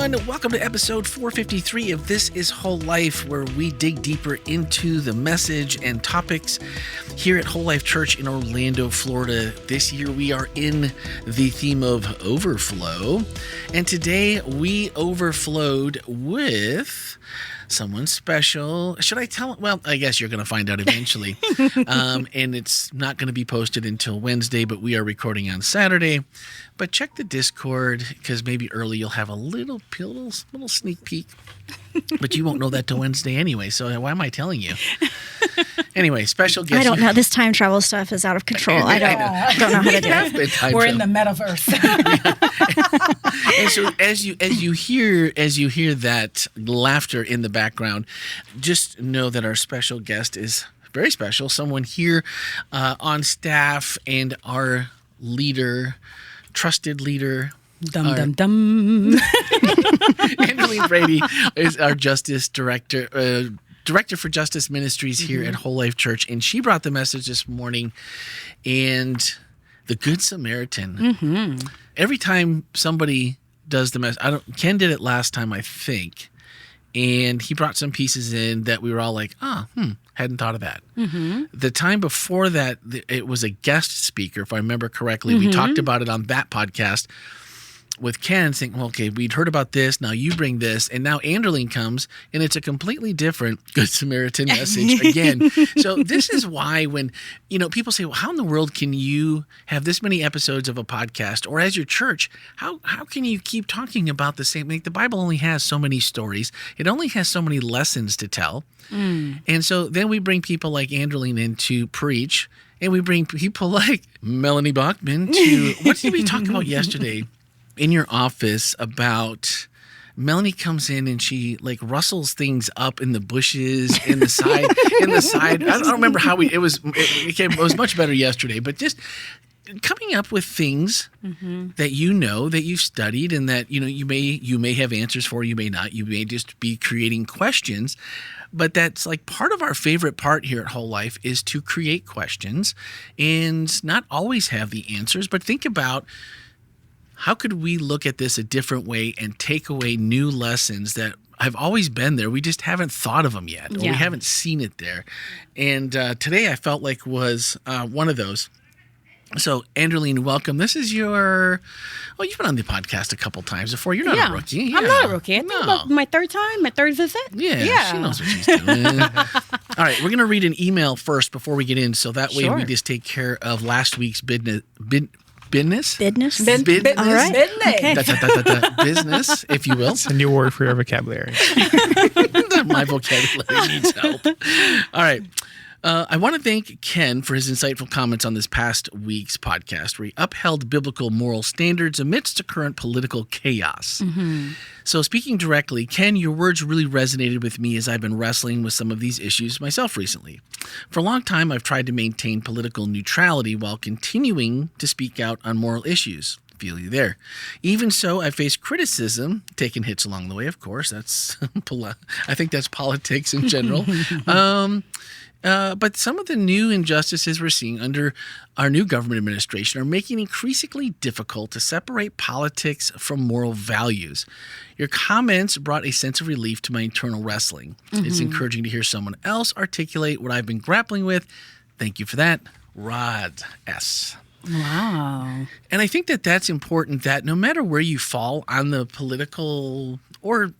everyone. Welcome to episode 453 of This Is Whole Life, where we dig deeper into the message and topics here at Whole Life Church in Orlando, Florida. This year we are in the theme of overflow, and today we overflowed with someone special. Should I tell? Well, I guess you're going to find out eventually. And it's not going to be posted until Wednesday, but we are recording on Saturday. But check the Discord, because maybe early you'll have a little sneak peek. But you won't know that till Wednesday anyway, so why am I telling you? Anyway, special guest. I don't know. This time travel stuff is out of control. I don't know how to do it. We're in the metaverse. And so as you hear that laughter in the background, just know that our special guest is very special. Someone here on staff and our leader, trusted leader. Anderline Bredy is our justice director. Director for Justice Ministries here at Whole Life Church, and she brought the message this morning, and the Good Samaritan. Every time somebody does the message, Ken did it last time, I think, and he brought some pieces in that we were all like, hadn't thought of that. The time before that, it was a guest speaker, if I remember correctly. We talked about it on that podcast with Ken, saying, well, okay, we'd heard about this, now you bring this, and now Anderline comes, and it's a completely different Good Samaritan message again. So this is why when, people say, well, how in the world can you have this many episodes of a podcast, or as your church, how can you keep talking about the same? Like, the Bible only has so many stories. It only has so many lessons to tell. And so then we bring people like Anderline in to preach, and we bring people like Melanie Bachman to, what did we talk about yesterday in your office about? Melanie comes in and she rustles things up in the bushes in the side. I don't remember how it was much better yesterday, but just coming up with things that that you've studied, and that you may have answers for, you may not, you may just be creating questions. But that's part of our favorite part here at Whole Life, is to create questions and not always have the answers, but think about, how could we look at this a different way and take away new lessons that have always been there? We just haven't thought of them yet, or we haven't seen it there. And today I felt like was one of those. So, Anderline, welcome. This is you've been on the podcast a couple times before. You're not a rookie. Yeah. I'm not a rookie. I think about my third visit. Yeah, she knows what she's doing. All right, we're going to read an email first before we get in, so that way we just take care of last week's business. Business. All right. Business, if you will. It's a new word for your vocabulary. My vocabulary needs help. All right. I want to thank Ken for his insightful comments on this past week's podcast, where he upheld biblical moral standards amidst the current political chaos. So speaking directly, Ken, your words really resonated with me as I've been wrestling with some of these issues myself recently. For a long time, I've tried to maintain political neutrality while continuing to speak out on moral issues. Feel you there. Even so, I faced criticism, taking hits along the way, of course. That's I think that's politics in general. But some of the new injustices we're seeing under our new government administration are making it increasingly difficult to separate politics from moral values. Your comments brought a sense of relief to my internal wrestling. It's encouraging to hear someone else articulate what I've been grappling with. Thank you for that, Rod S. Wow. And I think that that's important, that no matter where you fall on the political or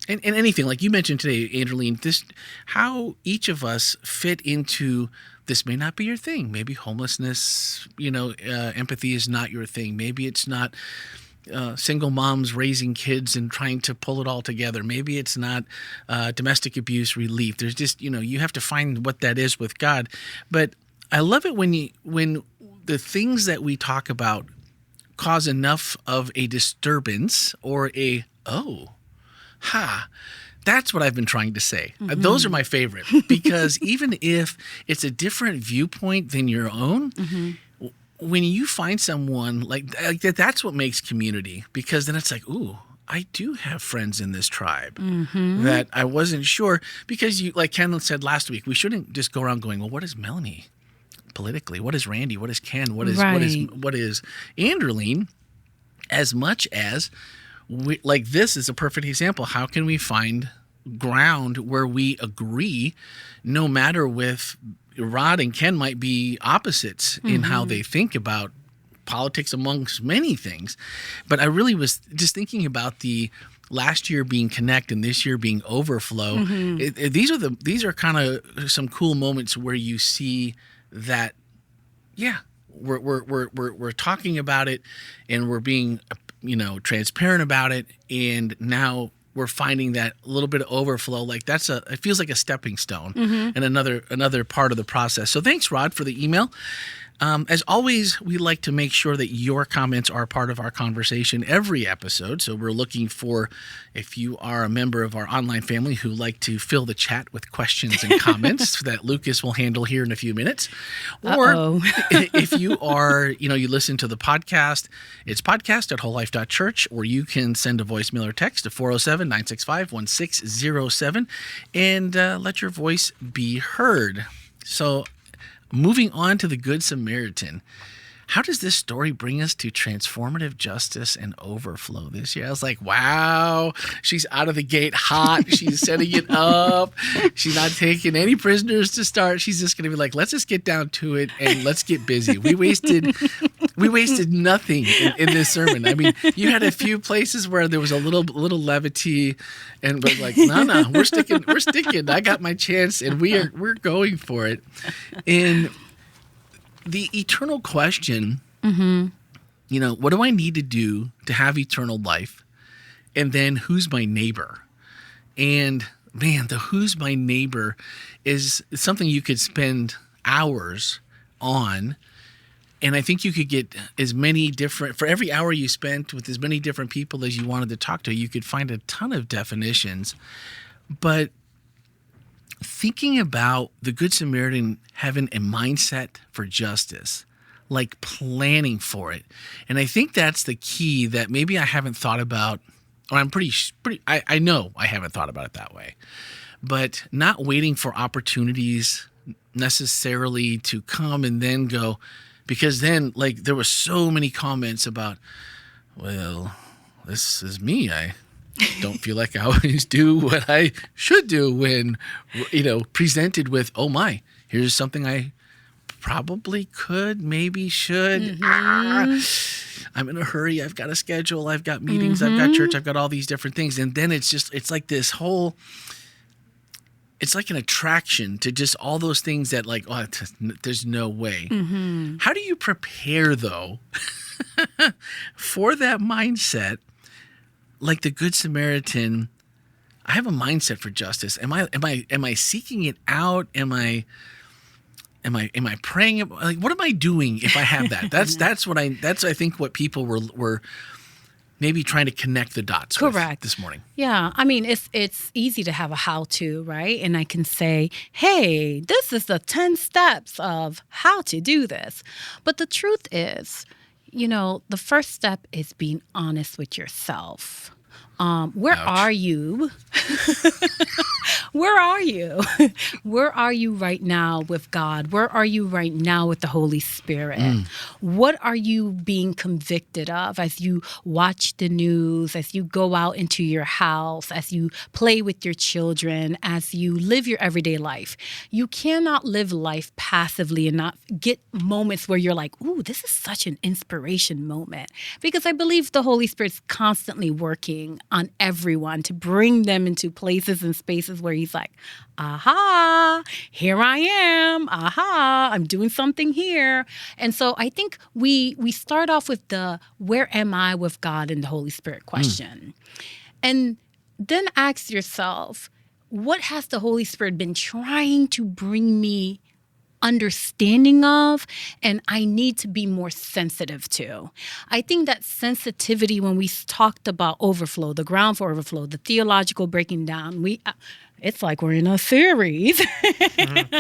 and anything, like you mentioned today, Anderline, this, how each of us fit into this may not be your thing. Maybe homelessness, empathy is not your thing. Maybe it's not single moms raising kids and trying to pull it all together. Maybe it's not domestic abuse relief. There's just, you have to find what that is with God. But I love it when the things that we talk about cause enough of a disturbance or that's what I've been trying to say. Those are my favorite, because even if it's a different viewpoint than your own, when you find someone like that, that's what makes community, because then it's like, ooh, I do have friends in this tribe that I wasn't sure, because you, like Ken said last week, we shouldn't just go around going, well, what is Melanie politically? What is Randy? What is Ken? What is Anderline? As much as like this is a perfect example. How can we find ground where we agree, no matter with Rod and Ken might be opposites in how they think about politics amongst many things. But I really was just thinking about the last year being Connect and this year being Overflow. These are kind of some cool moments where you see that, yeah, we're talking about it and we're being, transparent about it. And now we're finding that a little bit of overflow. Like it feels like a stepping stone and another part of the process. So thanks, Rod, for the email. As always, we like to make sure that your comments are part of our conversation every episode. So we're looking for, if you are a member of our online family who like to fill the chat with questions and comments that Lucas will handle here in a few minutes. Or if you are, you listen to the podcast, it's podcast@wholelife.church, or you can send a voicemail or text to 407-965-1607 and let your voice be heard. So moving on to the Good Samaritan, how does this story bring us to transformative justice and overflow this year? I was like, wow, she's out of the gate hot. She's setting it up. She's not taking any prisoners to start. She's just going to be like, let's just get down to it and let's get busy. We wasted nothing in this sermon. I mean, you had a few places where there was a little levity, and we're like, no, we're sticking. I got my chance, and we're going for it. And the eternal question, what do I need to do to have eternal life? And then who's my neighbor? And man, the who's my neighbor is something you could spend hours on. And I think you could get as many different, for every hour you spent with as many different people as you wanted to talk to, you could find a ton of definitions. But thinking about the Good Samaritan having a mindset for justice, like planning for it. And I think that's the key that maybe I haven't thought about, or I know I haven't thought about it that way, but not waiting for opportunities necessarily to come and then go, because then there were so many comments about, well, this is me. I don't feel like I always do what I should do when, presented with, oh my, here's something I probably could, maybe should. I'm in a hurry. I've got a schedule. I've got meetings. I've got church. I've got all these different things. And then it's like this whole, it's like an attraction to just all those things that there's no way. How do you prepare though for that mindset? Like the Good Samaritan, I have a mindset for justice. Am I seeking it out? Am I praying? Like, what am I doing if I have that? That's I think what people were maybe trying to connect the dots Correct. With this morning. Yeah. I mean, it's easy to have a how-to, right? And I can say, hey, this is the 10 steps of how to do this. But the truth is, the first step is being honest with yourself. Where Ouch. are you? Where are you? Where are you right now with God? Where are you right now with the Holy Spirit? What are you being convicted of as you watch the news, as you go out into your house, as you play with your children, as you live your everyday life? You cannot live life passively and not get moments where you're like, ooh, this is such an inspiration moment. Because I believe the Holy Spirit's constantly working on everyone to bring them into places and spaces where he's like, aha, here I am. Aha, I'm doing something here. And so I think we start off with the where am I with God and the Holy Spirit question. And then ask yourself, what has the Holy Spirit been trying to bring me understanding of, and I need to be more sensitive to? I think that sensitivity, when we talked about overflow, the ground for overflow, the theological breaking down, it's like we're in a series.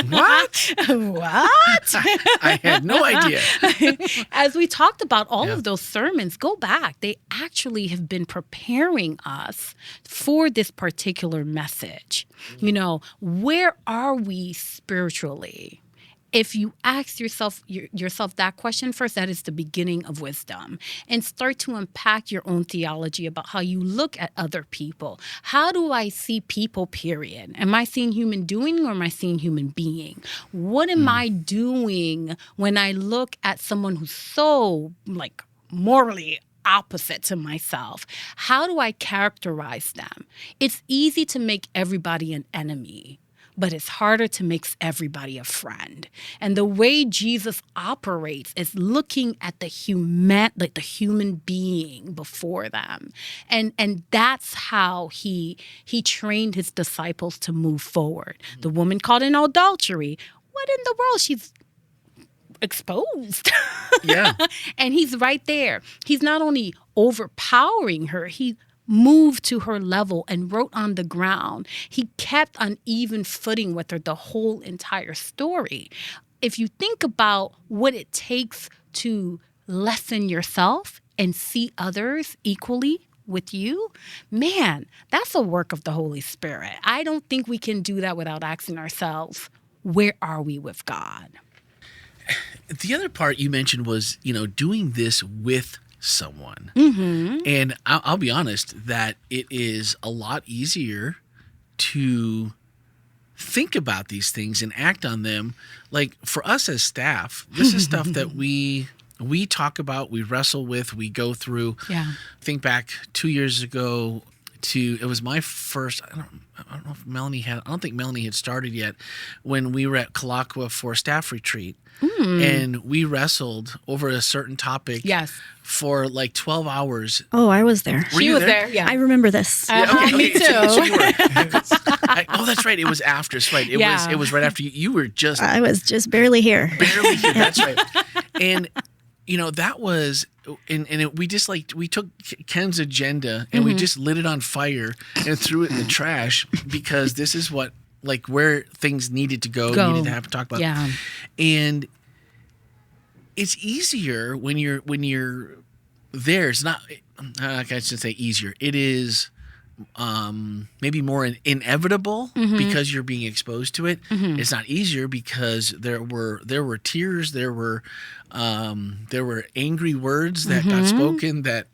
What? What? I had no idea. As we talked about all of those sermons, go back. They actually have been preparing us for this particular message. Where are we spiritually? if you ask yourself that question first, that is the beginning of wisdom. And start to unpack your own theology about how you look at other people. How do I see people, period? Am I seeing human doing or am I seeing human being? What am I doing when I look at someone who's so like morally opposite to myself? How do I characterize them? It's easy to make everybody an enemy, but it's harder to make everybody a friend. And the way Jesus operates is looking at the human being before them. And that's how he trained his disciples to move forward. The woman caught in adultery. What in the world? She's exposed. Yeah. And he's right there. He's not only overpowering her, he moved to her level and wrote on the ground. He kept on even footing with her the whole entire story. If you think about what it takes to lessen yourself and see others equally with you, man, that's a work of the Holy Spirit. I don't think we can do that without asking ourselves, where are we with God? The other part you mentioned was, doing this with someone. Mm-hmm. And I'll be honest that it is a lot easier to think about these things and act on them. Like for us as staff, this is stuff that we talk about, we wrestle with, we go through. Yeah. Think back 2 years ago it was my first, I don't know if I don't think Melanie had started yet, when we were at Kalakwa for a staff retreat. And we wrestled over a certain topic for like 12 hours. Oh, I was there. She was there. Yeah. I remember this. Me too. So you were. That's right. It was after. That's right. It was right after you were just. I was just barely here. Barely here. That's right. And that was, we took Ken's agenda and we just lit it on fire and threw it in the trash because this is what, like, where things needed to go. Needed to have to talk about. Yeah. And it's easier when you're there. It's not, I should say easier. It is maybe more inevitable because you're being exposed to it. It's not easier because there were tears, there were angry words that got spoken, that,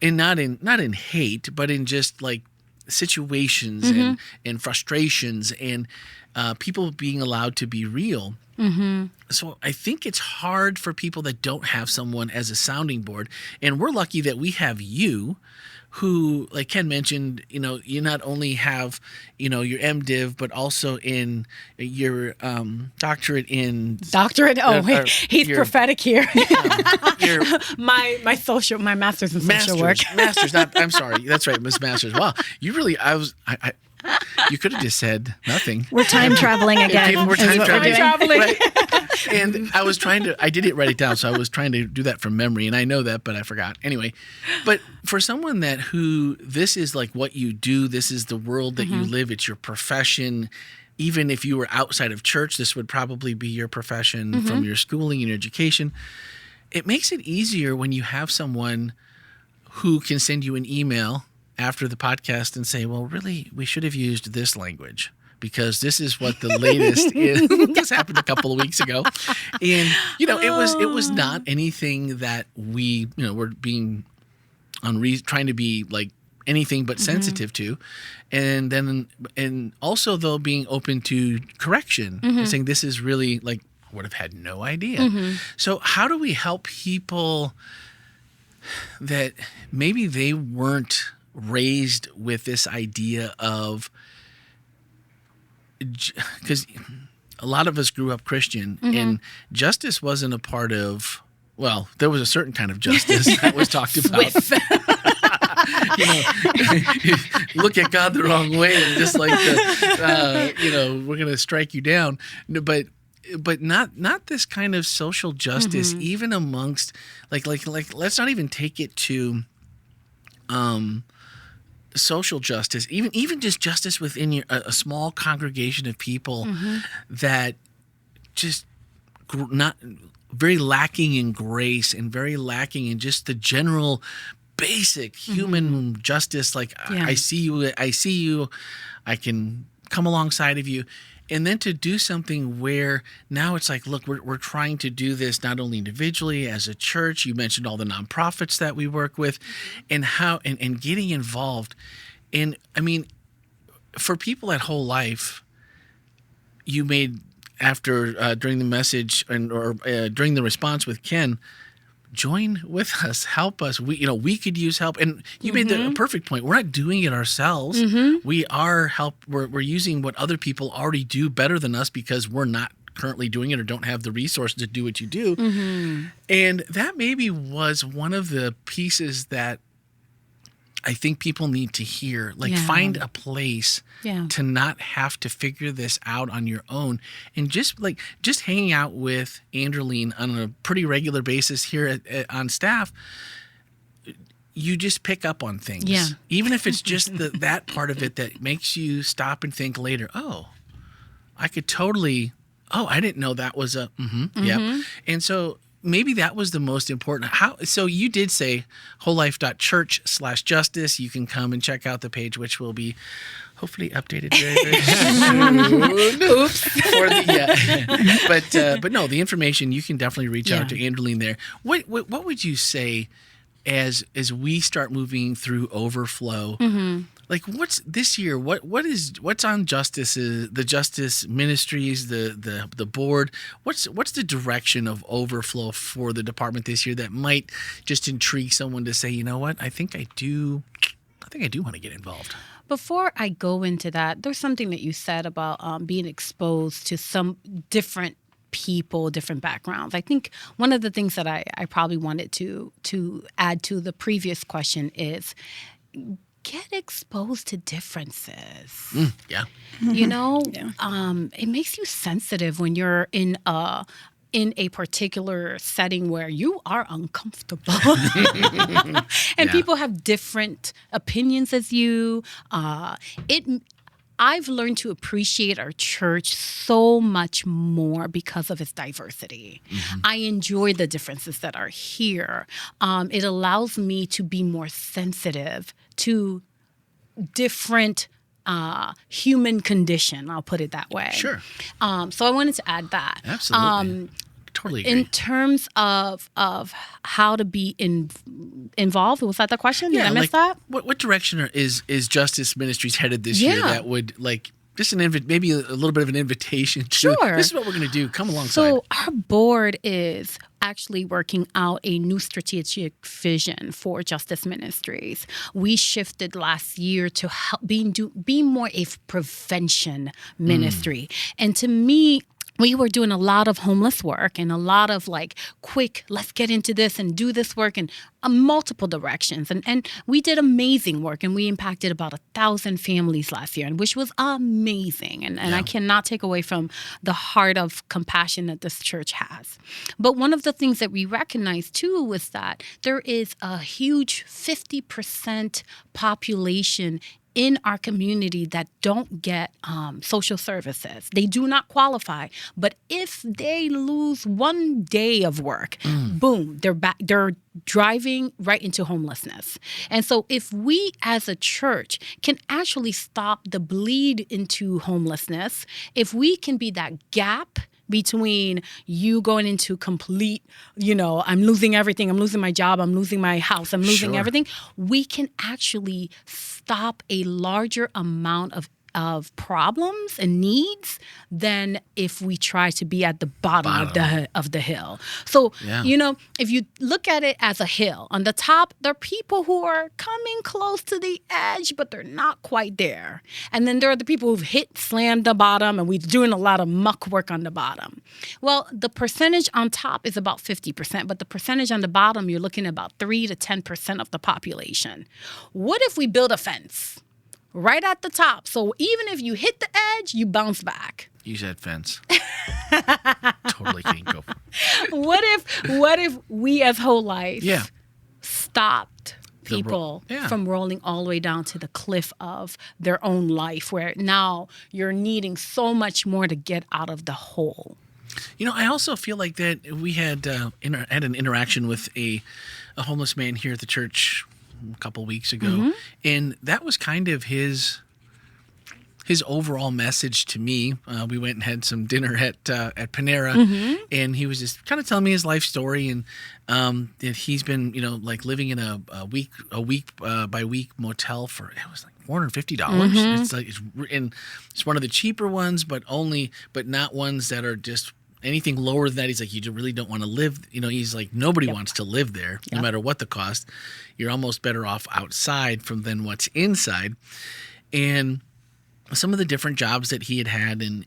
and not in hate, but in just like situations and frustrations and people being allowed to be real. So I think it's hard for people that don't have someone as a sounding board, and we're lucky that we have you, who, like Ken mentioned, you not only have, your MDiv, but also in your doctorate in... Doctorate? Oh, wait, he's prophetic here. My master's in social work. Master's, I'm sorry. That's right, Miss Masters. Wow, you really, you could have just said nothing. We're time traveling again. We're time traveling. Right? And I didn't write it down, so I was trying to do that from memory, and I know that, but I forgot. Anyway, but for someone who this is like what you do, this is the world that you live, it's your profession. Even if you were outside of church, this would probably be your profession from your schooling and your education. It makes it easier when you have someone who can send you an email after the podcast and say, well, really, we should have used this language because this is what the latest is. This happened a couple of weeks ago. And, it was not anything that we, were being trying to be like anything but sensitive to. And also, though, being open to correction and saying this is really like, I would have had no idea. So how do we help people that maybe they weren't raised with this idea of, because a lot of us grew up Christian and justice wasn't a part of, well, there was a certain kind of justice that was talked about. Look at God the wrong way and just like, we're going to strike you down. But not this kind of social justice, even amongst like let's not even take it to social justice, even just justice within a small congregation of people that just not very lacking in grace and very lacking in just the general basic human justice. Like I see you, I can come alongside of you. and then to do something where now it's like, look, we're trying to do this not only individually as a church. You mentioned all the nonprofits that we work with, and how and getting involved. And I mean, for people at Whole Life, you made after during the message or during the response with Ken, join with us, help us. We could use help. And you made the perfect point. We're not doing it ourselves. We are we're using what other people already do better than us because we're not currently doing it or don't have the resources to do what you do. And that maybe was one of the pieces that I think people need to hear. Like, find a place to not have to figure this out on your own, and just hanging out with Anderline on a pretty regular basis here on staff. You just pick up on things, even if it's just that part of it that makes you stop and think later. Oh, I could totally. Oh, I didn't know that was a. And so. Maybe that was the most important. So you did say wholelife.church/justice. You can come and check out the page, which will be hopefully updated very, very soon. Oops. But no, the information, you can definitely reach out to Anderline there. What would you say as we start moving through overflow? Like, what's this year? What's on the Justice Ministries, the board? What's the direction of overflow for the department this year that might just intrigue someone to say, you know what, I think I do want to get involved. Before I go into that, there's something that you said about being exposed to some different people, different backgrounds. I think one of the things that I probably wanted to add to the previous question is get exposed to differences. It makes you sensitive when you're in a particular setting where you are uncomfortable and people have different opinions as you. I've learned to appreciate our church so much more because of its diversity. I enjoy the differences that are here. It allows me to be more sensitive to different human condition. I'll put it that way. Sure. So I wanted to add that. Absolutely. Totally agree. In terms of how to be involved, was that the question? Did I miss that? What direction is Justice Ministries headed this year that would just maybe a little bit of an invitation to this is what we're going to do. Come alongside. So our board is actually working out a new strategic vision for Justice Ministries. We shifted last year to help be more a prevention ministry. And to me, we were doing a lot of homeless work and a lot of quick, let's get into this and do this work in multiple directions. And we did amazing work, and we impacted about 1,000 families last year, which was amazing. And I cannot take away from the heart of compassion that this church has. But one of the things that we recognized too was that there is a huge 50% population in our community that don't get social services. They do not qualify. But if they lose one day of work, boom, they're back. They're driving right into homelessness. And so if we as a church can actually stop the bleed into homelessness, if we can be that gap between you going into complete, I'm losing everything, I'm losing my job, I'm losing my house, I'm losing everything, we can actually stop a larger amount of problems and needs than if we try to be at the bottom. of the hill. So, if you look at it as a hill, on the top, there are people who are coming close to the edge, but they're not quite there. And then there are the people who've slammed the bottom, and we're doing a lot of muck work on the bottom. Well, the percentage on top is about 50%, but the percentage on the bottom, you're looking at about 3 to 10% of the population. What if we build a fence right at the top? So even if you hit the edge, you bounce back. You said fence. Totally can't go. What if we as Whole Life stopped people from rolling all the way down to the cliff of their own life, where now you're needing so much more to get out of the hole? I also feel like that we had had an interaction with a homeless man here at the church a couple weeks ago, and that was kind of his his overall message to me, we went and had some dinner at Panera, and he was just kind of telling me his life story, and that he's been, like living in a week by week motel for, it was like $450. It's like it's one of the cheaper ones, but not ones that are just anything lower than that. He's like, you really don't want to live. He's like, nobody wants to live there, no matter what the cost. You're almost better off outside than what's inside. And some of the different jobs that he had and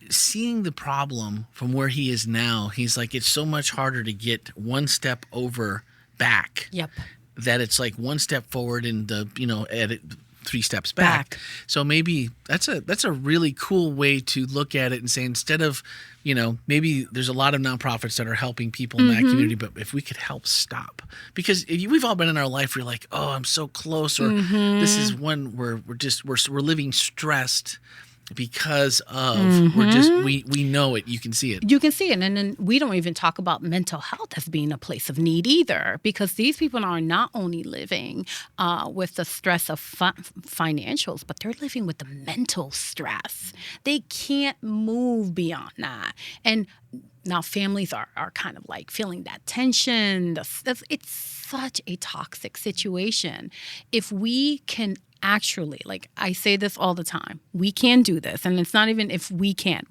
seeing the problem from where he is now, he's like, it's so much harder to get one step back. Yep. That it's like one step forward and three steps back. So maybe that's a really cool way to look at it and say, instead of, maybe there's a lot of nonprofits that are helping people in that community, but if we could help stop, because we've all been in our life where you're like, oh, I'm so close, or this is one where we're living stressed because of we know it. You can see it. You can see it. And then we don't even talk about mental health as being a place of need either, because these people are not only living with the stress of financials, but they're living with the mental stress. They can't move beyond that. And now families are kind of like feeling that tension. It's such a toxic situation. If we can actually, like I say this all the time, we can do this. And it's not even if we can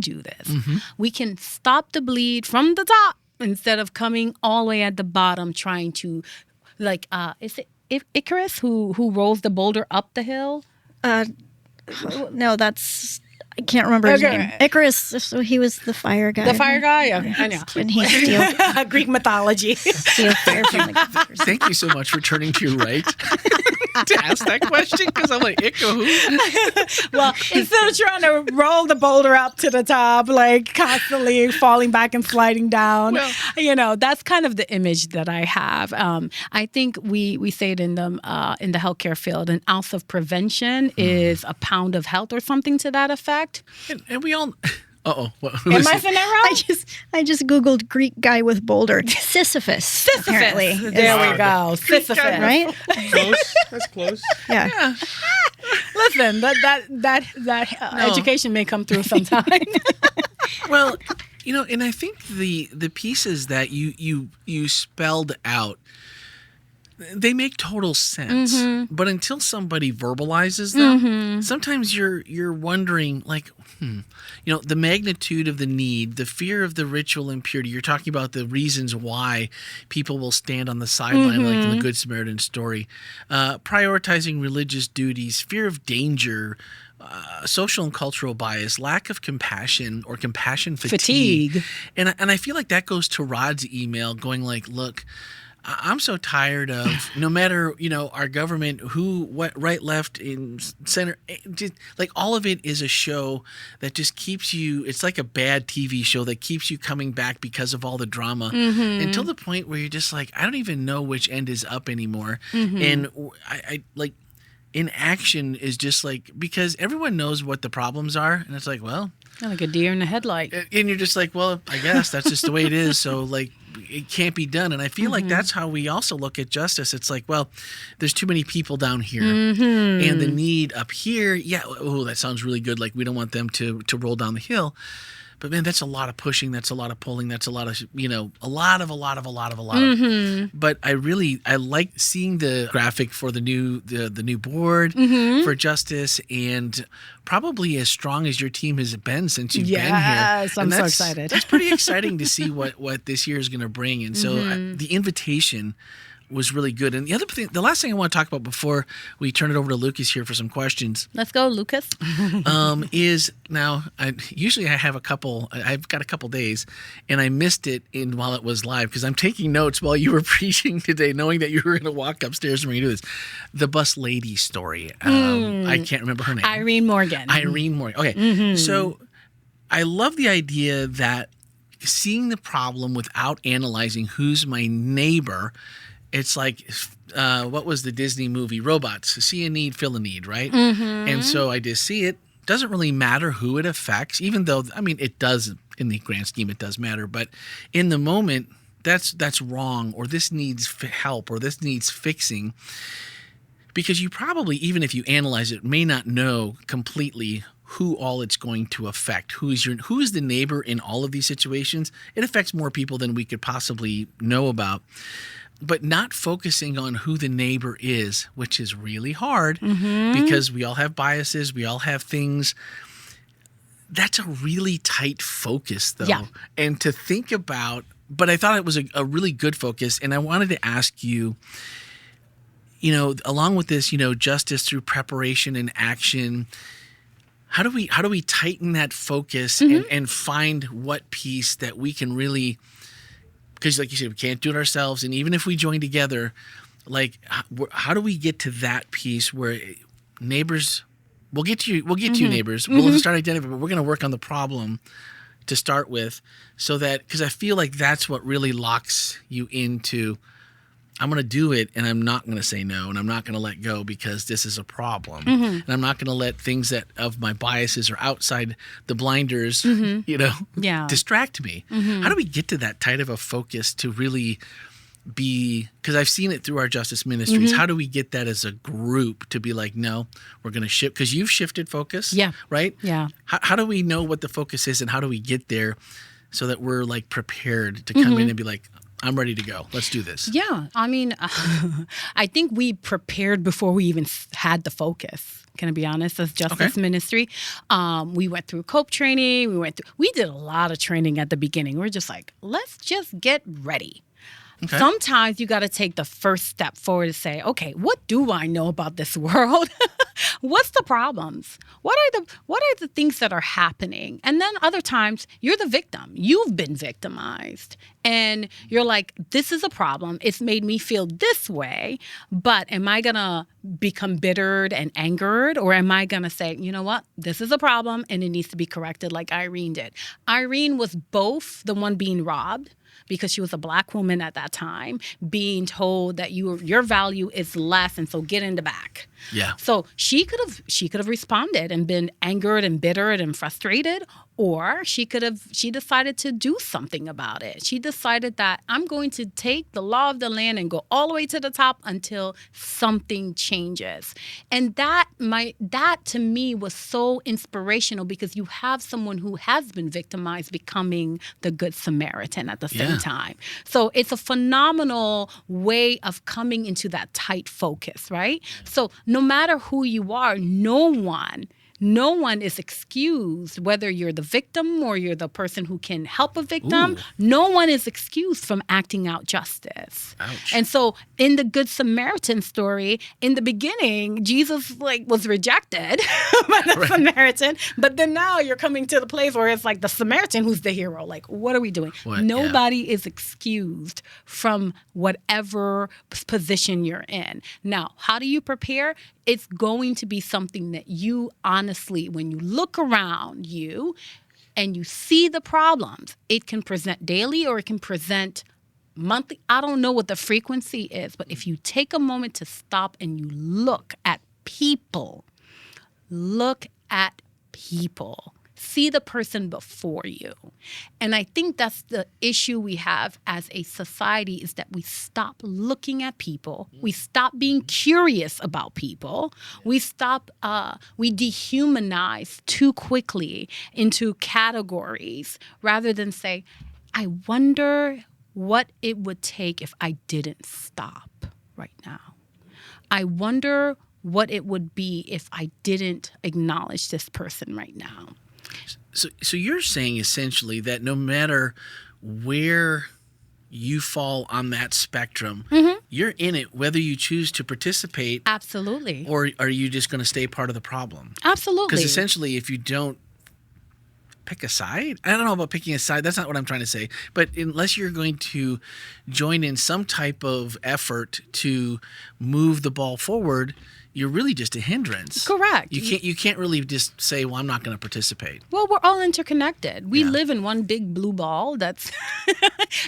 do this. We can stop the bleed from the top instead of coming all the way at the bottom trying to, like, is it Icarus who rolls the boulder up the hill? No, I can't remember his name. Icarus, so he was the fire guy. The fire guy? Yeah, I know. And he steals Greek mythology. fire from the Thank you so much for turning to your right to ask that question, because I'm like, Icko, who? Well, instead of trying to roll the boulder up to the top, like constantly falling back and sliding down, that's kind of the image that I have. I think we say it in the healthcare field, an ounce of prevention is a pound of health, or something to that effect. And we all. Am I saying that wrong? I just Googled Greek guy with boulder. Sisyphus. Apparently. There we go. Sisyphus. Right? Close. That's close. Yeah. Listen, that education may come through sometime. Well, and I think the pieces that you spelled out, they make total sense. But until somebody verbalizes them, sometimes you're wondering, like, the magnitude of the need, the fear of the ritual impurity. You're talking about the reasons why people will stand on the sideline, like in the Good Samaritan story. Prioritizing religious duties, fear of danger, social and cultural bias, lack of compassion or compassion fatigue. And I feel like that goes to Rod's email going like, look, I'm so tired of, no matter, our government, who, what, right, left, in center, just, like, all of it is a show that just keeps you, it's like a bad TV show that keeps you coming back because of all the drama until the point where you're just like, I don't even know which end is up anymore. And I like, inaction is just like, because everyone knows what the problems are, and it's like, well, like a deer in the headlight. And you're just like, well, I guess that's just the way it is. So, like, it can't be done. And I feel like that's how we also look at justice. It's like, well, there's too many people down here, and the need up here. Yeah, oh, that sounds really good. Like, we don't want them to roll down the hill. But man, that's a lot of pushing. That's a lot of pulling. That's a lot of, a lot of. But I like seeing the graphic for the new board for justice, and probably as strong as your team has been since you've been here. Yes, I'm so excited. It's pretty exciting to see what this year is going to bring. And so the invitation was really good. And the last thing I want to talk about before we turn it over to Lucas here for some questions. Let's go, Lucas. Is now, I've got a couple days, and I missed it while it was live because I'm taking notes while you were preaching today, knowing that you were going to walk upstairs and we're going to do this. The bus lady story. I can't remember her name. Irene Morgan. Okay. So I love the idea that seeing the problem without analyzing who's my neighbor. It's like, what was the Disney movie? Robots. See a need, fill a need, right? And so I just see it. Doesn't really matter who it affects, even though, it does, in the grand scheme, it does matter. But in the moment, that's wrong, or this needs help, or this needs fixing. because you probably, even if you analyze it, may not know completely who all it's going to affect. Who is the neighbor in all of these situations? It affects more people than we could possibly know about. But not focusing on who the neighbor is, which is really hard because we all have biases, we all have things. That's a really tight focus, though. Yeah. And to think about, but I thought it was a really good focus. And I wanted to ask you, along with this, justice through preparation and action, how do we tighten that focus and find what piece that we can really, because like you said, we can't do it ourselves. And even if we join together, like how do we get to that piece where neighbors, we'll get to you neighbors, we'll start identifying, but we're going to work on the problem to start with, so that, because I feel like that's what really locks you into, I'm going to do it, and I'm not going to say no, and I'm not going to let go because this is a problem. And I'm not going to let things that of my biases or outside the blinders, distract me. How do we get to that tight of a focus to really be, because I've seen it through our justice ministries, how do we get that as a group to be like, no, we're going to shift, because you've shifted focus, right? Yeah. How do we know what the focus is, and how do we get there so that we're like prepared to come in and be like, I'm ready to go. Let's do this. Yeah. I mean, I think we prepared before we even had the focus. Can I be honest? As justice ministry, we went through COPE training. We did a lot of training at the beginning. We're just like, let's just get ready. Okay. Sometimes you got to take the first step forward to say, okay, what do I know about this world? What's the problems? What are the things that are happening? And then other times you're the victim. You've been victimized. And you're like, this is a problem. It's made me feel this way. But am I going to become bittered and angered? Or am I going to say, you know what? This is a problem and it needs to be corrected like Irene did. Irene was both the one being robbed, because she was a Black woman at that time, being told that your value is less, and so get in the back. Yeah. So she could have responded and been angered and bitter and frustrated, or she decided to do something about it. She decided that I'm going to take the law of the land and go all the way to the top until something changes. And that to me was so inspirational, because you have someone who has been victimized becoming the Good Samaritan at the same time. So it's a phenomenal way of coming into that tight focus, right? So no matter who you are, no one is excused, whether you're the victim or you're the person who can help a victim. Ooh. No one is excused from acting out justice. Ouch. And so in the Good Samaritan story, in the beginning, Jesus was rejected by the Samaritan, but then now you're coming to the place where it's like the Samaritan who's the hero. Like, what are we doing? Nobody is excused from whatever position you're in. Now, how do you prepare? It's going to be something that you honestly, when you look around you and you see the problems, it can present daily or it can present monthly. I don't know what the frequency is, but if you take a moment to stop and you look at people, see the person before you. And I think that's the issue we have as a society, is that we stop looking at people. We stop being curious about people. We dehumanize too quickly into categories rather than say, I wonder what it would take if I didn't stop right now. I wonder what it would be if I didn't acknowledge this person right now. So you're saying essentially that no matter where you fall on that spectrum, you're in it, whether you choose to participate. Absolutely. Or are you just going to stay part of the problem? Absolutely. Because essentially, if you don't pick a side, I don't know about picking a side, that's not what I'm trying to say, but unless you're going to join in some type of effort to move the ball forward, you're really just a hindrance. Correct. You can't really just say, well, I'm not going to participate. Well, we're all interconnected. We live in one big blue ball that's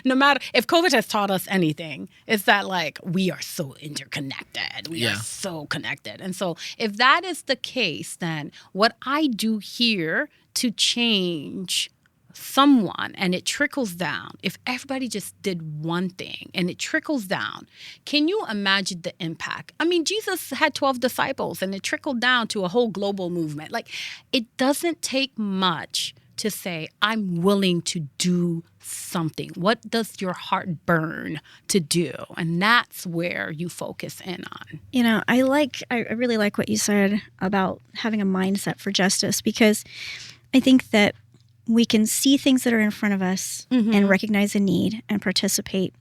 no matter if COVID has taught us anything, it's that we are so interconnected. We are so connected. And so if that is the case, then what I do here to change someone and it trickles down, if everybody just did one thing and it trickles down, can you imagine the impact? I mean, Jesus had 12 disciples and it trickled down to a whole global movement. Like, it doesn't take much to say, I'm willing to do something. What does your heart burn to do? And that's where you focus in on. You know, I really like what you said about having a mindset for justice, because I think that we can see things that are in front of us and recognize a need and participate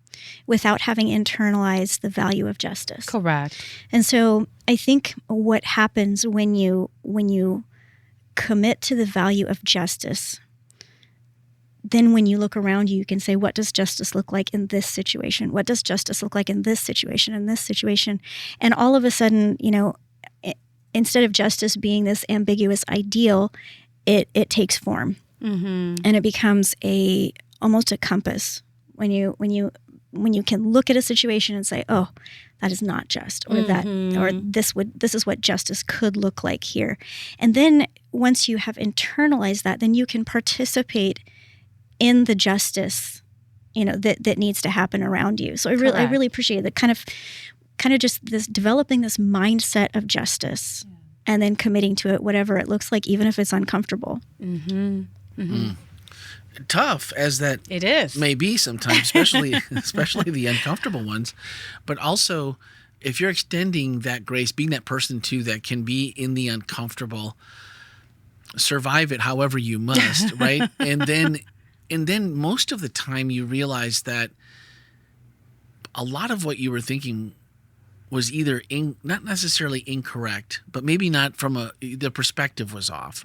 without having internalized the value of justice. Correct. And so I think what happens when you commit to the value of justice, then when you look around you, you can say, what does justice look like in this situation? What does justice look like in this situation, in this situation? And all of a sudden, you know, instead of justice being this ambiguous ideal, it takes form. And it becomes almost a compass when you can look at a situation and say, oh, that is not just, or that, or this is what justice could look like here. And then once you have internalized that, then you can participate in the justice, you know, that needs to happen around you. So I really appreciate that kind of just this developing this mindset of justice and then committing to it, whatever it looks like, even if it's uncomfortable. Tough as that it is, may be sometimes, especially the uncomfortable ones, but also if you're extending that grace, being that person too that can be in the uncomfortable, survive it however you must, right? And then most of the time you realize that a lot of what you were thinking was either not necessarily incorrect, but maybe not from the perspective was off,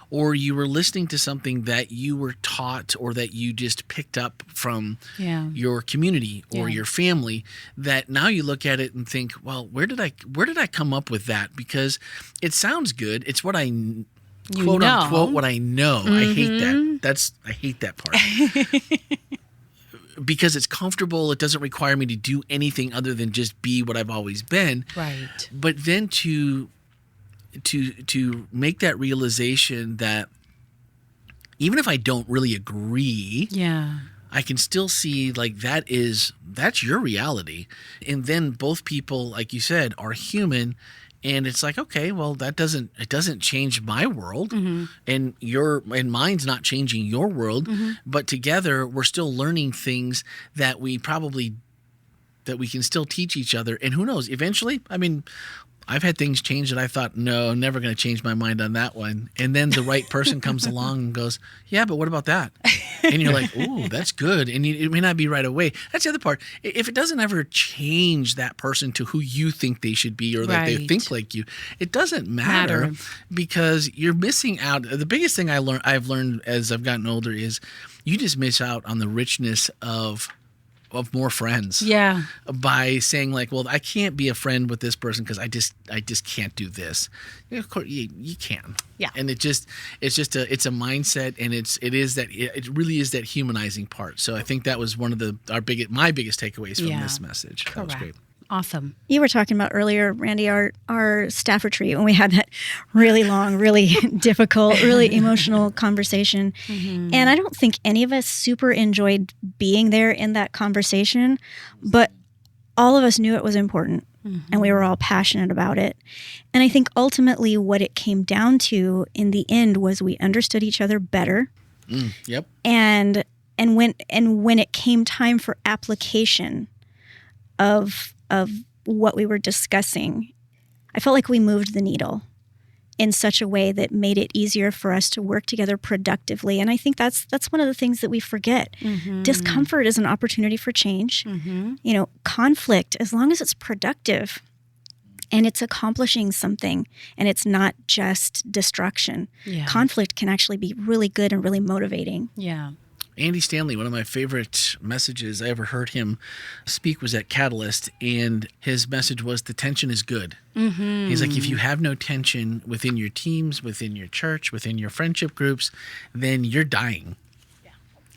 or you were listening to something that you were taught or that you just picked up from your community or your family, that now you look at it and think, well, where did I come up with that? Because it sounds good. It's what I quote unquote what I know. I hate that. I hate that part. Because it's comfortable, it doesn't require me to do anything other than just be what I've always been. Right. But then to make that realization that even if I don't really agree, I can still see like that's your reality. And then both people, like you said, are human. And it's like, okay, well, it doesn't change my world, and mine's not changing your world, but together we're still learning things that we can still teach each other. And who knows, eventually, I mean, I've had things change that I thought, no, I'm never going to change my mind on that one. And then the right person comes along and goes, yeah, but what about that? And you're like, ooh, that's good. And it may not be right away. That's the other part. If it doesn't ever change that person to who you think they should be or that they think like you, it doesn't matter because you're missing out. The biggest thing I've learned as I've gotten older is you just miss out on the richness of more friends. Yeah. By saying like, well, I can't be a friend with this person because I just can't do this. Of course you can. Yeah. And it's a mindset, and it really is that humanizing part. So I think that was one of my biggest takeaways from this message. Correct. That was great. Awesome. You were talking about earlier, Randy, our staff retreat when we had that really long, really difficult, really emotional conversation. And I don't think any of us super enjoyed being there in that conversation, but all of us knew it was important and we were all passionate about it. And I think ultimately what it came down to in the end was we understood each other better. Yep. And when it came time for application of what we were discussing, I felt like we moved the needle in such a way that made it easier for us to work together productively. And I think that's one of the things that we forget. Discomfort is an opportunity for change. You know, conflict, as long as it's productive and it's accomplishing something and it's not just destruction, conflict can actually be really good and really motivating. Yeah. Andy Stanley, one of my favorite messages I ever heard him speak was at Catalyst, and his message was, the tension is good. He's like, if you have no tension within your teams, within your church, within your friendship groups, then you're dying.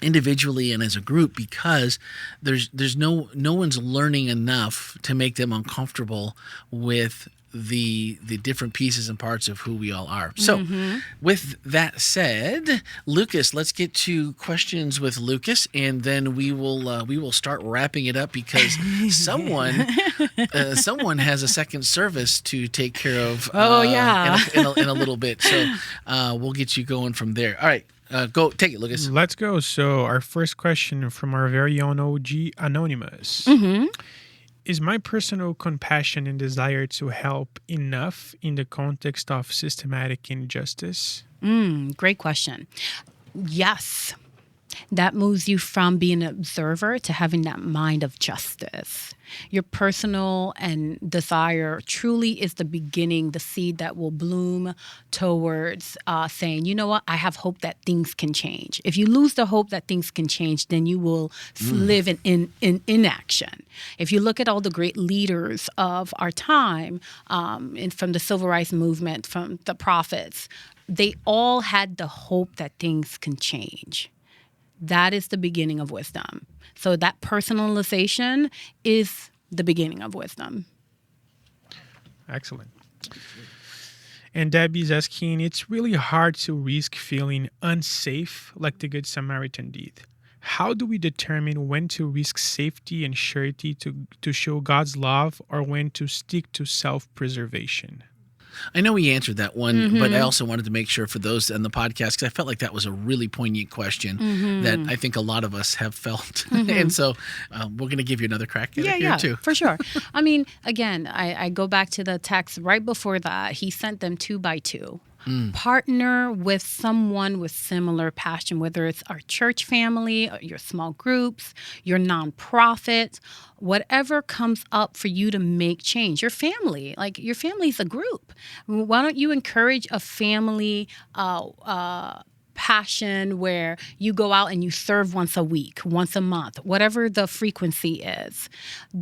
Individually and as a group, because there's no one's learning enough to make them uncomfortable with the different pieces and parts of who we all are. So, with that said, Lucas, let's get to questions with Lucas, and then we will start wrapping it up because someone has a second service to take care of. In a little bit. So, we'll get you going from there. All right. Go take it, Lucas. Let's go. So our first question from our very own OG Anonymous. Is my personal compassion and desire to help enough in the context of systematic injustice? Great question. Yes. That moves you from being an observer to having that mind of justice. Your personal and desire truly is the beginning, the seed that will bloom towards saying, you know what, I have hope that things can change. If you lose the hope that things can change, then you will live in inaction. If you look at all the great leaders of our time, from the civil rights movement, from the prophets, they all had the hope that things can change. That is the beginning of wisdom. So that personalization is the beginning of wisdom. Excellent. And Debbie's asking, it's really hard to risk feeling unsafe like the Good Samaritan did. How do we determine when to risk safety and surety to show God's love or when to stick to self-preservation? I know we answered that one, but I also wanted to make sure for those on the podcast, because I felt like that was a really poignant question that I think a lot of us have felt. And so we're going to give you another crack at it here too. For sure. I mean, again, I go back to the text right before that. He sent them 2 by 2. Partner with someone with similar passion, whether it's our church family, your small groups, your nonprofit, whatever comes up for you to make change. Your family, like your family's a group. Why don't you encourage a family passion where you go out and you serve once a week, once a month, whatever the frequency is.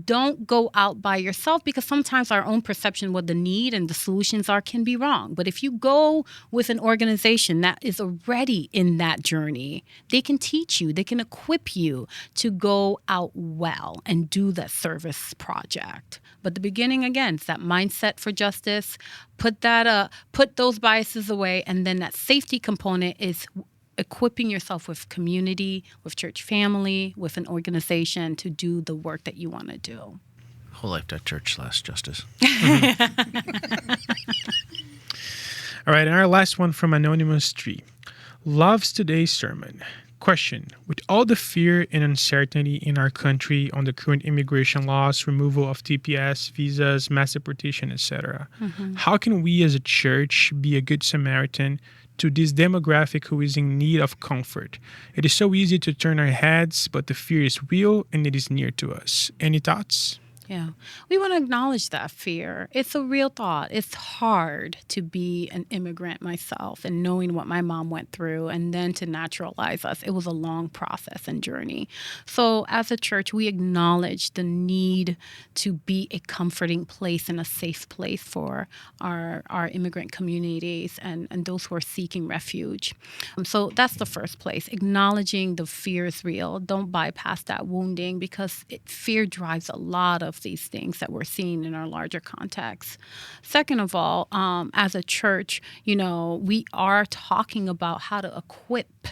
Don't go out by yourself because sometimes our own perception what the need and the solutions are can be wrong. But if you go with an organization that is already in that journey, they can teach you, they can equip you to go out well and do that service project. But the beginning, again, is that mindset for justice. Put those biases away, and then that safety component is equipping yourself with community, with church family, with an organization to do the work that you want to do. wholelife.church/justice. All right, and our last one from Anonymous 3. Loves today's sermon. Question: with all the fear and uncertainty in our country on the current immigration laws, removal of TPS, visas, mass deportation, etc., how can we as a church be a good Samaritan to this demographic who is in need of comfort? It is so easy to turn our heads, but the fear is real and it is near to us. Any thoughts? Yeah, we want to acknowledge that fear. It's a real thought. It's hard to be an immigrant myself and knowing what my mom went through and then to naturalize us. It was a long process and journey. So as a church, we acknowledge the need to be a comforting place and a safe place for our immigrant communities and those who are seeking refuge. So that's the first place. Acknowledging the fear is real. Don't bypass that wounding because fear drives a lot of these things that we're seeing in our larger context. Second of all, as a church, we are talking about how to equip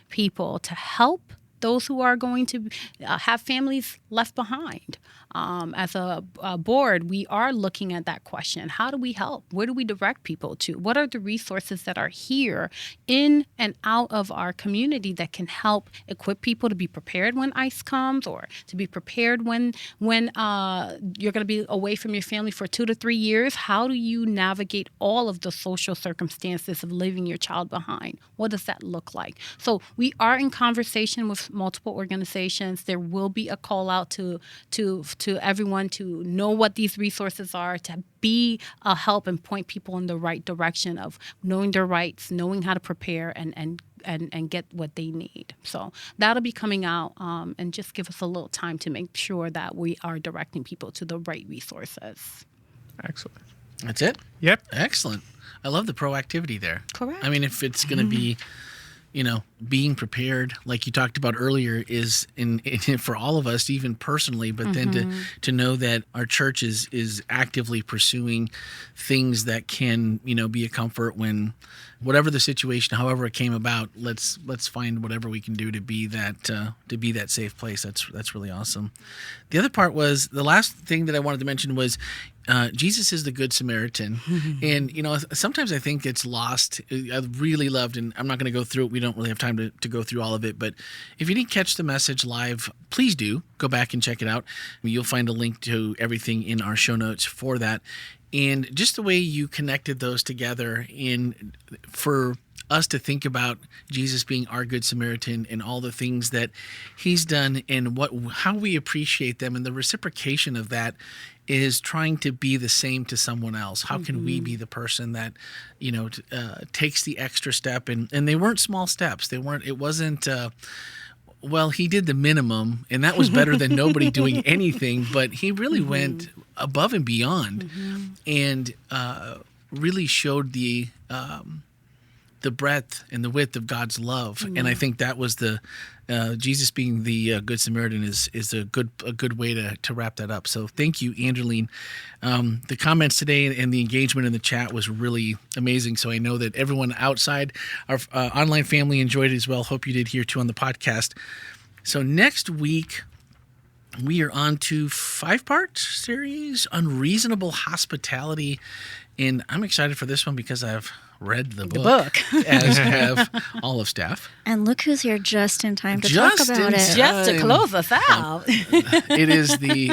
people to help those who are going to have families left behind. As a board, we are looking at that question. How do we help? Where do we direct people to? What are the resources that are here in and out of our community that can help equip people to be prepared when ICE comes or to be prepared when you're going to be away from your family for 2 to 3 years? How do you navigate all of the social circumstances of leaving your child behind? What does that look like? So we are in conversation with multiple organizations. There will be a call out to everyone to know what these resources are, to be a help and point people in the right direction of knowing their rights, knowing how to prepare and get what they need. So that'll be coming out and just give us a little time to make sure that we are directing people to the right resources. Excellent. That's it? Yep. Excellent. I love the proactivity there. Correct. I mean, if it's going to be being prepared, like you talked about earlier, is in for all of us, even personally, but then to know that our church is actively pursuing things that can, be a comfort when whatever the situation, however it came about, let's find whatever we can do to be that safe place. That's really awesome. The other part was, the last thing that I wanted to mention was, Jesus is the Good Samaritan. And, sometimes I think it's lost. I really loved, and I'm not going to go through it. We don't really have time to go through all of it. But if you didn't catch the message live, please do go back and check it out. You'll find a link to everything in our show notes for that. And just the way you connected those together for us to think about Jesus being our Good Samaritan and all the things that he's done and how we appreciate them, and the reciprocation of that is trying to be the same to someone else. How can we be the person that, takes the extra step? And they weren't small steps. It wasn't, he did the minimum, and that was better than nobody doing anything, but he really went above and beyond and really showed the breadth and the width of God's love. And I think that was Jesus being the Good Samaritan is a good way to wrap that up. So thank you, Anderline. The comments today and the engagement in the chat was really amazing. So I know that everyone outside our online family enjoyed it as well. Hope you did here too on the podcast. So next week, we are on to 5-part series, Unreasonable Hospitality. And I'm excited for this one because I've read the book. As have all of staff. And look who's here just in time to talk about it. Just to close us out. It is the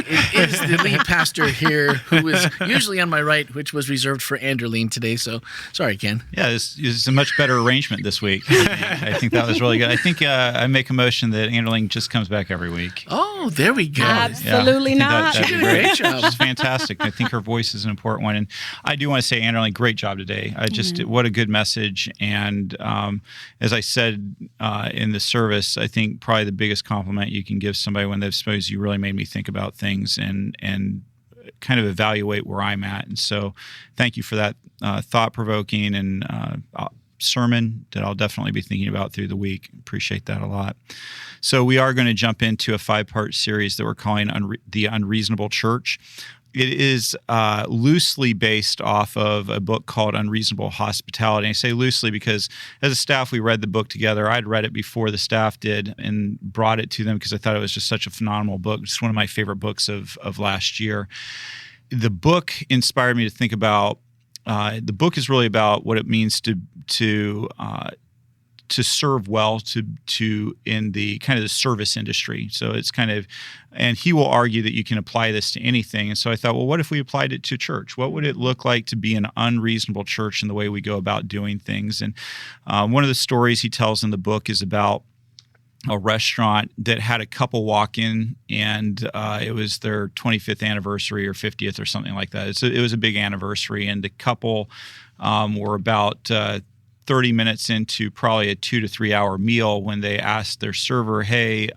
lead pastor here, who is usually on my right, which was reserved for Anderline today. So sorry, Ken. Yeah, it's a much better arrangement this week. I think that was really good. I think I make a motion that Anderline just comes back every week. Oh, there we go. Absolutely not. She did a great job. She's fantastic. I think her voice is an important one. And I do want to say, Anderline, great job today. What a good message. And as I said in the service, I think probably the biggest compliment you can give somebody when they've supposed you really made me think about things and kind of evaluate where I'm at. And so thank you for that thought-provoking and sermon that I'll definitely be thinking about through the week. Appreciate that a lot. So we are going to jump into a 5-part series that we're calling The Unreasonable Church. It is loosely based off of a book called Unreasonable Hospitality. And I say loosely because as a staff, we read the book together. I'd read it before the staff did and brought it to them because I thought it was just such a phenomenal book. It's one of my favorite books of last year. The book inspired me to think about, the book is really about what it means to serve well to in the kind of the service industry. So it's kind of, and he will argue that you can apply this to anything. And so I thought, well, what if we applied it to church? What would it look like to be an unreasonable church in the way we go about doing things? And one of the stories he tells in the book is about a restaurant that had a couple walk in, and it was their 25th anniversary or 50th or something like that. It was a big anniversary, and the couple were about 30 minutes into probably a 2 to 3 hour meal when they asked their server, "Hey,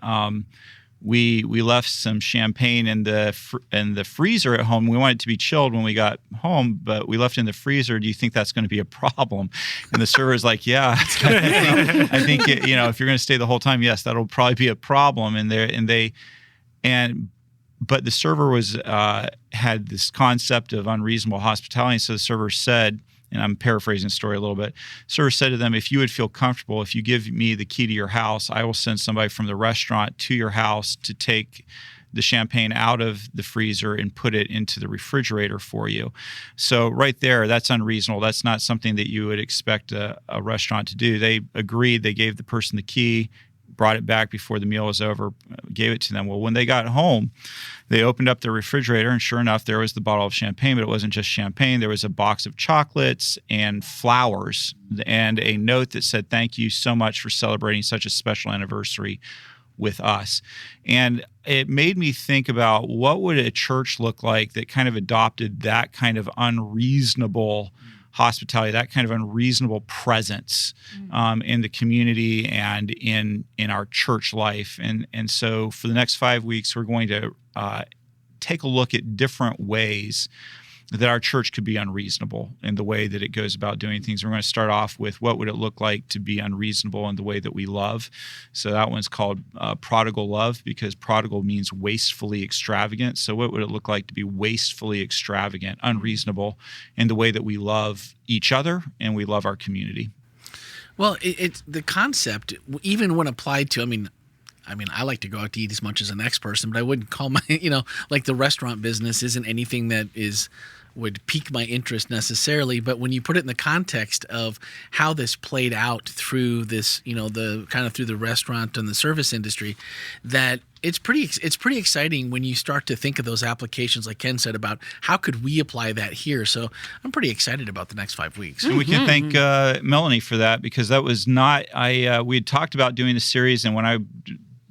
we left some champagne in the freezer at home. We want it to be chilled when we got home, but we left it in the freezer. Do you think that's going to be a problem?" And the server's like, "Yeah, I think if you're going to stay the whole time, yes, that'll probably be a problem." But the server had this concept of unreasonable hospitality. So the server said, and I'm paraphrasing the story a little bit, server said to them, "If you would feel comfortable, if you give me the key to your house, I will send somebody from the restaurant to your house to take the champagne out of the freezer and put it into the refrigerator for you." So right there, that's unreasonable. That's not something that you would expect a restaurant to do. They agreed. They gave the person the key, brought it back before the meal was over, gave it to them. Well, when they got home, they opened up the refrigerator, and sure enough, there was the bottle of champagne, but it wasn't just champagne. There was a box of chocolates and flowers and a note that said, "Thank you so much for celebrating such a special anniversary with us." And it made me think about what would a church look like that kind of adopted that kind of unreasonable hospitality, that kind of unreasonable presence in the community and in our church life. And so for the next 5 weeks, we're going to take a look at different ways that our church could be unreasonable in the way that it goes about doing things. We're going to start off with what would it look like to be unreasonable in the way that we love. So that one's called Prodigal Love, because prodigal means wastefully extravagant. So what would it look like to be wastefully extravagant, unreasonable in the way that we love each other and we love our community? Well, it's the concept, even when applied to, I mean, I like to go out to eat as much as the next person, but I wouldn't call my, like the restaurant business isn't anything that would pique my interest necessarily. But when you put it in the context of how this played out through this, the kind of through the restaurant and the service industry, that it's pretty exciting when you start to think of those applications, like Ken said, about how could we apply that here. So I'm pretty excited about the next 5 weeks. And we can thank Melanie for that, because that was not, we had talked about doing the series, and when I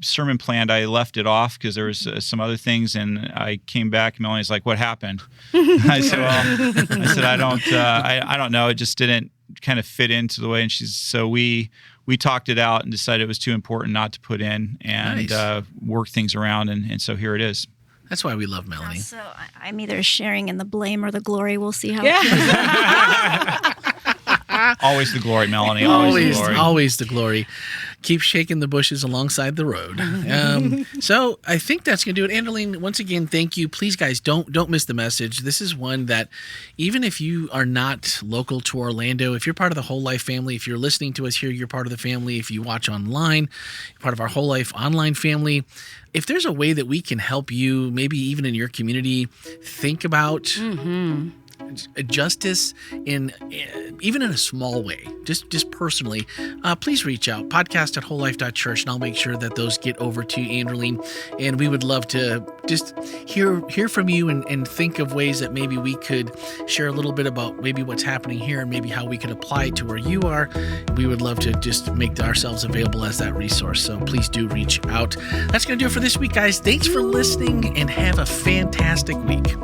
sermon planned, I left it off because there was some other things, and I came back and Melanie's like, "What happened?" I said, I don't know. It just didn't kind of fit into the way. And we talked it out and decided it was too important not to put in, and work things around. And so here it is. That's why we love Melanie. So I'm either sharing in the blame or the glory. We'll see how it goes. Always the glory, Melanie. Always the glory. Always the glory. Keep shaking the bushes alongside the road. So I think that's going to do it. Anderline, once again, thank you. Please, guys, don't miss the message. This is one that even if you are not local to Orlando, if you're part of the Whole Life family, if you're listening to us here, you're part of the family. If you watch online, you're part of our Whole Life online family. If there's a way that we can help you, maybe even in your community, think about justice even in a small way, just personally, please reach out, podcast@wholelife.church, and I'll make sure that those get over to Anderline. And we would love to just hear from you and think of ways that maybe we could share a little bit about maybe what's happening here and maybe how we could apply it to where you are. We would love to just make ourselves available as that resource. So please do reach out. That's going to do it for this week, guys. Thanks for listening and have a fantastic week.